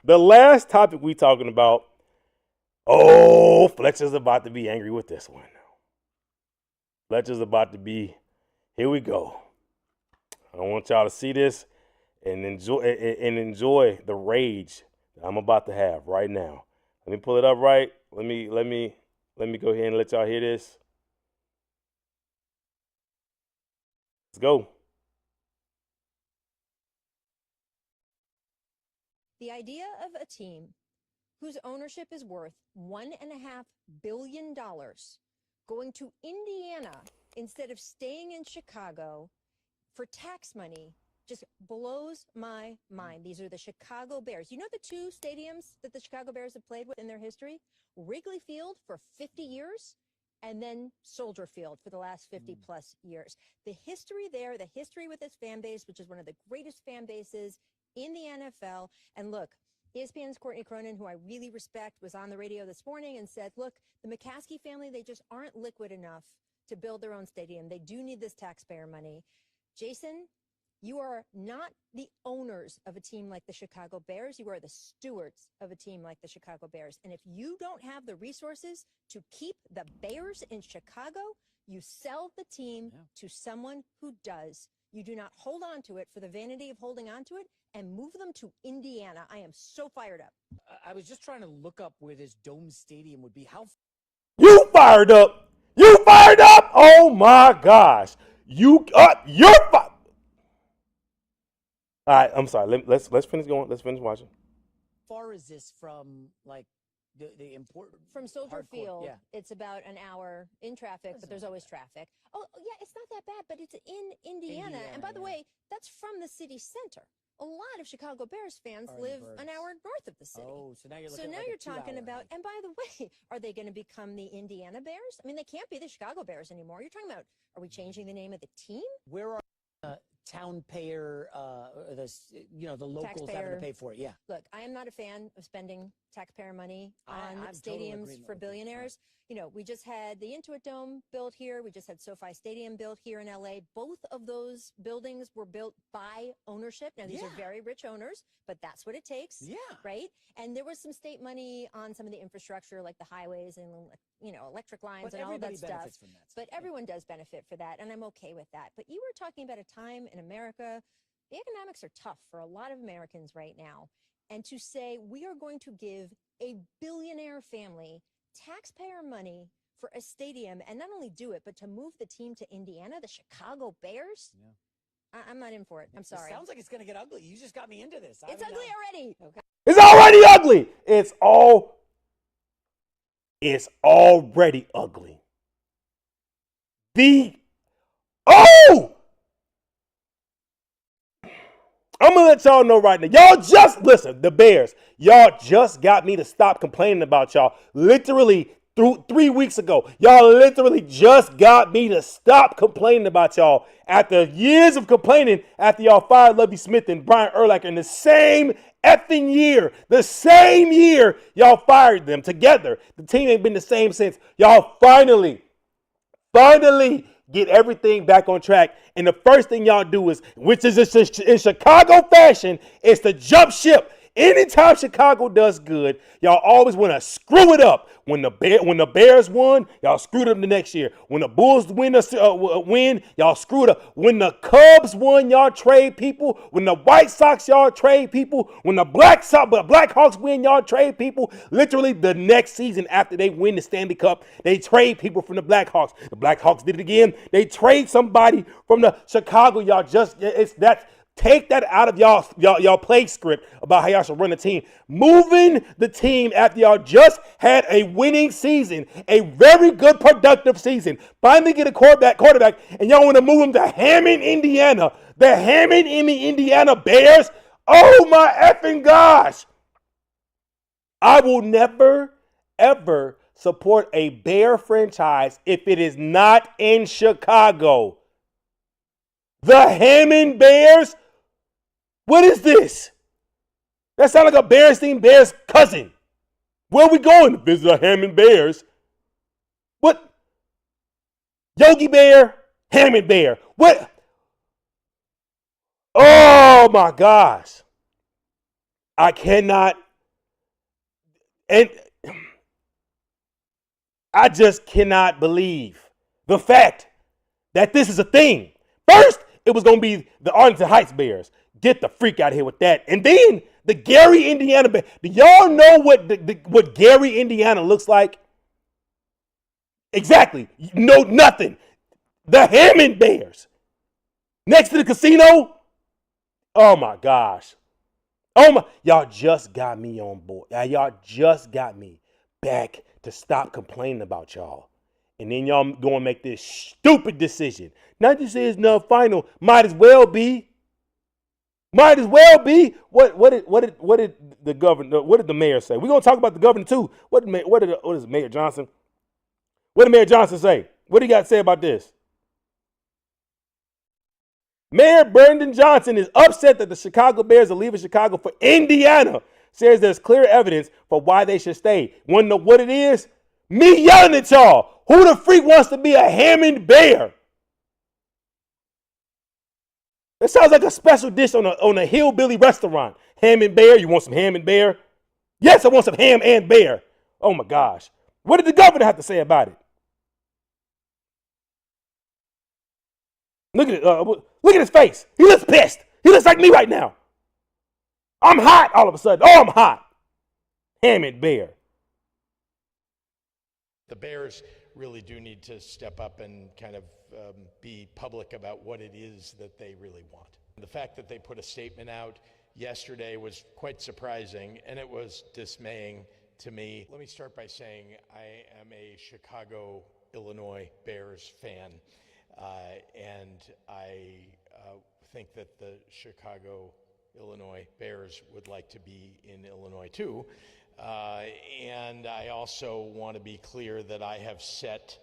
The last topic we talking about. Oh, Fletch is about to be angry with this one. Fletch is about to be. Here we go. I want y'all to see this and enjoy the rage that I'm about to have right now. Let me pull it up right. Let me go ahead and let y'all hear this. Let's go. The idea of a team whose ownership is worth $1.5 billion going to Indiana instead of staying in Chicago for tax money just blows my mind. These are the Chicago Bears. You know the two stadiums that the Chicago Bears have played with in their history? Wrigley Field for 50 years and then Soldier Field for the last 50 plus years. The history there, the history with this fan base, which is one of the greatest fan bases in the NFL. And look, ESPN's Courtney Cronin, who I really respect, was on the radio this morning and said, look, the McCaskey family, they just aren't liquid enough to build their own stadium. They do need this taxpayer money. Jason, you are not the owners of a team like the Chicago Bears. You are the stewards of a team like the Chicago Bears. And if you don't have the resources to keep the Bears in Chicago, you sell the team to someone who does. You do not hold on to it for the vanity of holding on to it and move them to Indiana. I am so fired up. I was just trying to look up where this dome stadium would be. You fired up? You fired up? Oh my gosh! You're fired. All right, I'm sorry. Let's finish going. Let's finish watching. How far is this from like the important from Soldier hardcore? Field? Yeah. It's about an hour in traffic, but there's always traffic. Oh yeah, it's not that bad, but it's in Indiana. And by the way, that's from the city center. A lot of Chicago Bears fans live an hour north of the city. Oh, so now you're looking now you're talking about. And by the way, are they going to become the Indiana Bears? I mean, they can't be the Chicago Bears anymore. You're talking about, are we changing the name of the team? Where are town payer, the locals having to pay for it? Yeah. Look, I am not a fan of spending taxpayer money on stadiums for billionaires. You know, we just had the Intuit Dome built here. We just had SoFi Stadium built here in LA. Both of those buildings were built by ownership. Now, these are very rich owners, but that's what it takes. Yeah. Right? And there was some state money on some of the infrastructure, like the highways and, electric lines and all of that stuff. But everyone does benefit for that, and I'm okay with that. But you were talking about a time in America, the economics are tough for a lot of Americans right now. And to say we are going to give a billionaire family taxpayer money for a stadium and not only do it, but to move the team to Indiana, the Chicago Bears. Yeah. I'm not in for it. I'm sorry. It sounds like it's going to get ugly. You just got me into this. It's ugly already. Okay. It's already ugly. It's already ugly. I'm going to let y'all know right now. Y'all just, listen, the Bears, y'all just got me to stop complaining about y'all. Literally, 3 weeks ago, y'all literally just got me to stop complaining about y'all. After years of complaining, after y'all fired Lovie Smith and Brian Urlacher in the same effing year, y'all fired them together. The team ain't been the same since. Y'all finally get everything back on track. And the first thing y'all do is, which is in Chicago fashion, is to jump ship. Anytime Chicago does good, y'all always want to screw it up. When the Bears won, y'all screwed up the next year. When the Bulls win, y'all screwed up. When the Cubs won, y'all trade people. When the White Sox, y'all trade people. When the Blackhawks win, y'all trade people. Literally the next season after they win the Stanley Cup, they trade people from the Blackhawks. The Blackhawks did it again. They trade somebody from the Chicago. Take that out of y'all play script about how y'all should run the team. Moving the team after y'all just had a winning season, a very good productive season. Finally get a quarterback, and y'all want to move him to Hammond, Indiana. The Hammond, Indiana Bears. Oh my effing gosh. I will never, ever support a Bear franchise if it is not in Chicago. The Hammond Bears? What is this? That sounds like a Berenstein Bears cousin. Where are we going to visit the Hammond Bears? What? Yogi Bear, Hammond Bear. What? Oh my gosh. I cannot, and I just cannot believe the fact that this is a thing. First, it was going to be the Arlington Heights Bears. Get the freak out of here with that. And then the Gary, Indiana Bears. Do y'all know what Gary, Indiana looks like? Exactly. No, nothing. The Hammond Bears. Next to the casino. Oh my gosh. Oh my. Y'all just got me on board. Y'all just got me back to stop complaining about y'all. And then y'all go and make this stupid decision. Not just say it's not final. Might as well be. Might as well be. What did the governor? What did the mayor say? We're gonna talk about the governor too. What is Mayor Johnson? What did Mayor Johnson say? What do you got to say about this? Mayor Brandon Johnson is upset that the Chicago Bears are leaving Chicago for Indiana. Says there's clear evidence for why they should stay. Want to know what it is? Me yelling at y'all. Who the freak wants to be a Hammond Bear? That sounds like a special dish on a hillbilly restaurant. Hammond Bear. You want some Hammond Bear? Yes, I want some ham and bear. Oh my gosh. What did the governor have to say about it? Look at his face. He looks pissed. He looks like me right now. I'm hot all of a sudden. Oh, I'm hot. Hammond Bear. The Bears really do need to step up and kind of be public about what it is that they really want. The fact that they put a statement out yesterday was quite surprising, and it was dismaying to me. Let me start by saying I am a Chicago, Illinois Bears fan, and I think that the Chicago, Illinois Bears would like to be in Illinois too. And I also want to be clear that I have set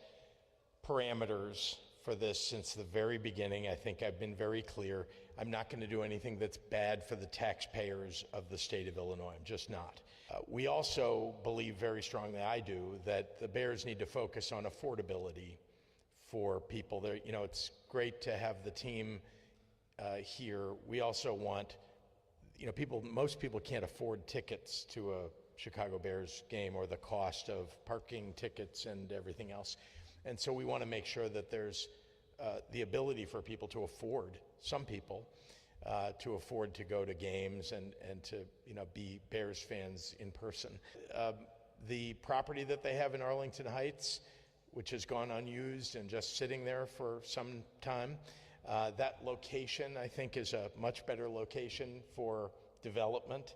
parameters for this since the very beginning. I think I've been very clear. I'm not going to do anything that's bad for the taxpayers of the state of Illinois. I'm just not. We also believe very strongly, I do, that the Bears need to focus on affordability for people. There, you know, it's great to have the team here. We also want, you know, most people can't afford tickets to a Chicago Bears game or the cost of parking tickets and everything else. And so we want to make sure that there's the ability for people to afford, some people, to afford to go to games and to, you know, be Bears fans in person. The property that they have in Arlington Heights, which has gone unused and just sitting there for some time, that location, I think, is a much better location for development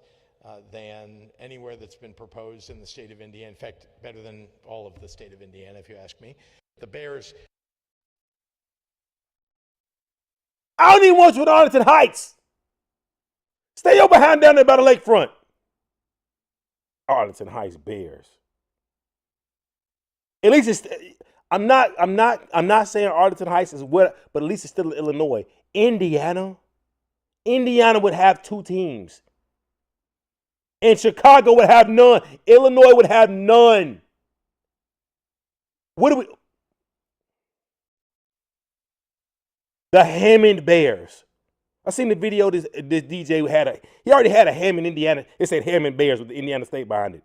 than anywhere that's been proposed in the state of Indiana. In fact, better than all of the state of Indiana, if you ask me. The Bears. I don't even want you in Arlington Heights. Stay your behind down there by the lakefront. Arlington Heights Bears. At least it's. I'm not saying Arlington Heights is what, but at least it's still Illinois. Indiana would have two teams. And Chicago would have none. Illinois would have none. What do we? The Hammond Bears. I seen the video. This DJ he already had a Hammond, Indiana. It said Hammond Bears with the Indiana State behind it.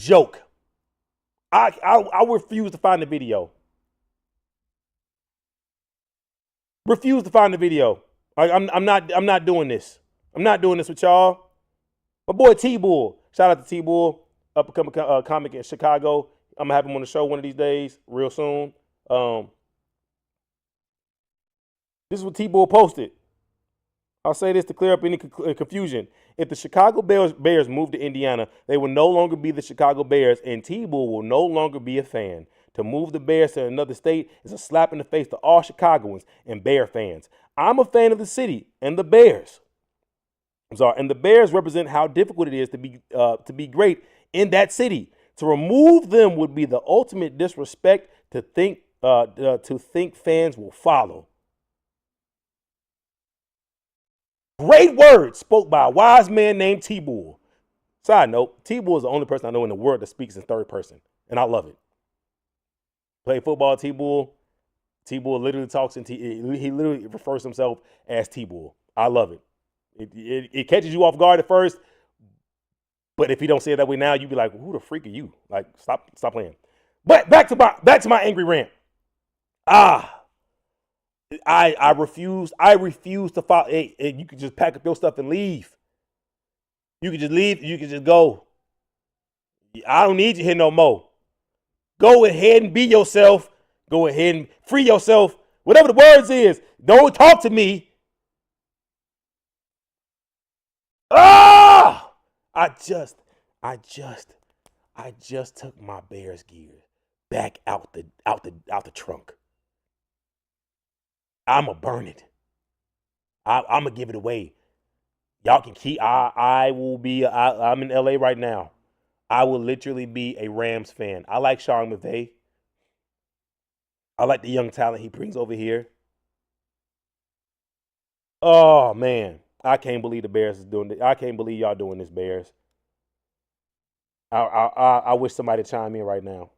Joke. I refuse to find the video. Refuse to find the video. I'm not doing this. I'm not doing this with y'all. My boy T-Bull. Shout out to T-Bull, up-and-coming comic in Chicago. I'm going to have him on the show one of these days, real soon. This is what T-Bull posted. I'll say this to clear up any confusion. If the Chicago Bears move to Indiana, they will no longer be the Chicago Bears, and T-Bull will no longer be a fan. To move the Bears to another state is a slap in the face to all Chicagoans and Bear fans. I'm a fan of the city and the Bears. And the Bears represent how difficult it is to be great in that city. To remove them would be the ultimate disrespect to think fans will follow. Great words spoke by a wise man named T-Bull. Side note, T-Bull is the only person I know in the world that speaks in third person, and I love it. Play football, T-Bull. T-Bull literally talks he literally refers to himself as T-Bull. I love it. It catches you off guard at first, but if you don't say it that way now, you be like, who the freak are you? Like, stop playing. But back to my angry rant. I refuse to follow. Hey, you can just pack up your stuff and leave. You can just leave. You can just go. I don't need you here no more. Go ahead and be yourself. Go ahead and free yourself. Whatever the words is. Don't talk to me. I just took my Bears gear back out the trunk. I'ma burn it. I'ma give it away. Y'all can keep. I'm in LA right now. I will literally be a Rams fan. I like Sean McVay. I like the young talent he brings over here. Oh man, I can't believe the Bears is doing this. I can't believe y'all doing this, Bears. I wish somebody would chime in right now.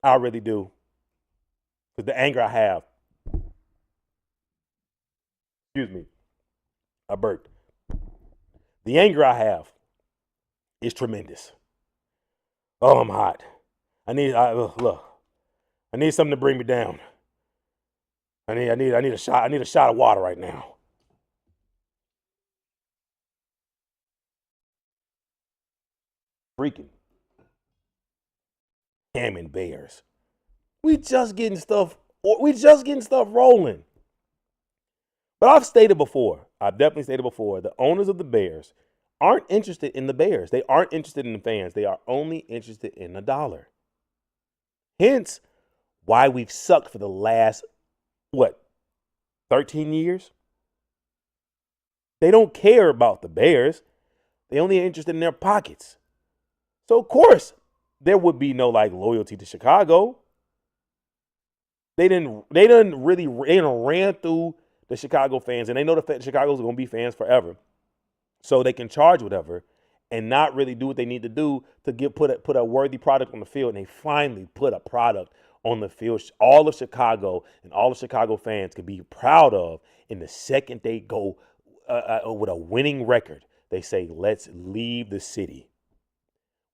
I really do. Because the anger I have. Excuse me. I burped. The anger I have is tremendous. Oh, I'm hot. I need something to bring me down. I need a shot. I need a shot of water right now. Freaking Hammond Bears. We just getting stuff rolling. But I've definitely stated before, the owners of the Bears aren't interested in the Bears. They aren't interested in the fans. They are only interested in the dollar. Hence, why we've sucked for the last, 13 years? They don't care about the Bears. They only are interested in their pockets. So, of course, there would be no, loyalty to Chicago. They didn't ran through the Chicago fans, and they know the Chicago's are going to be fans forever. So they can charge whatever and not really do what they need to do to put a worthy product on the field. And they finally put a product on the field all of Chicago and all of Chicago fans could be proud of. In the second they go with a winning record, they say, let's leave the city.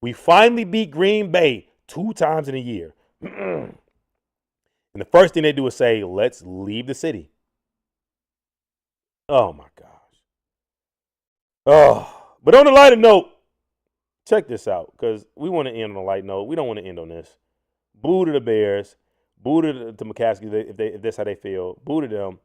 We finally beat Green Bay 2 times in a year. And the first thing they do is say, let's leave the city. Oh, my gosh. Oh, but on a lighter note, check this out, because we want to end on a light note. We don't want to end on this. Boo to the Bears. Boo to McCaskey if that's how they feel. Boo to them.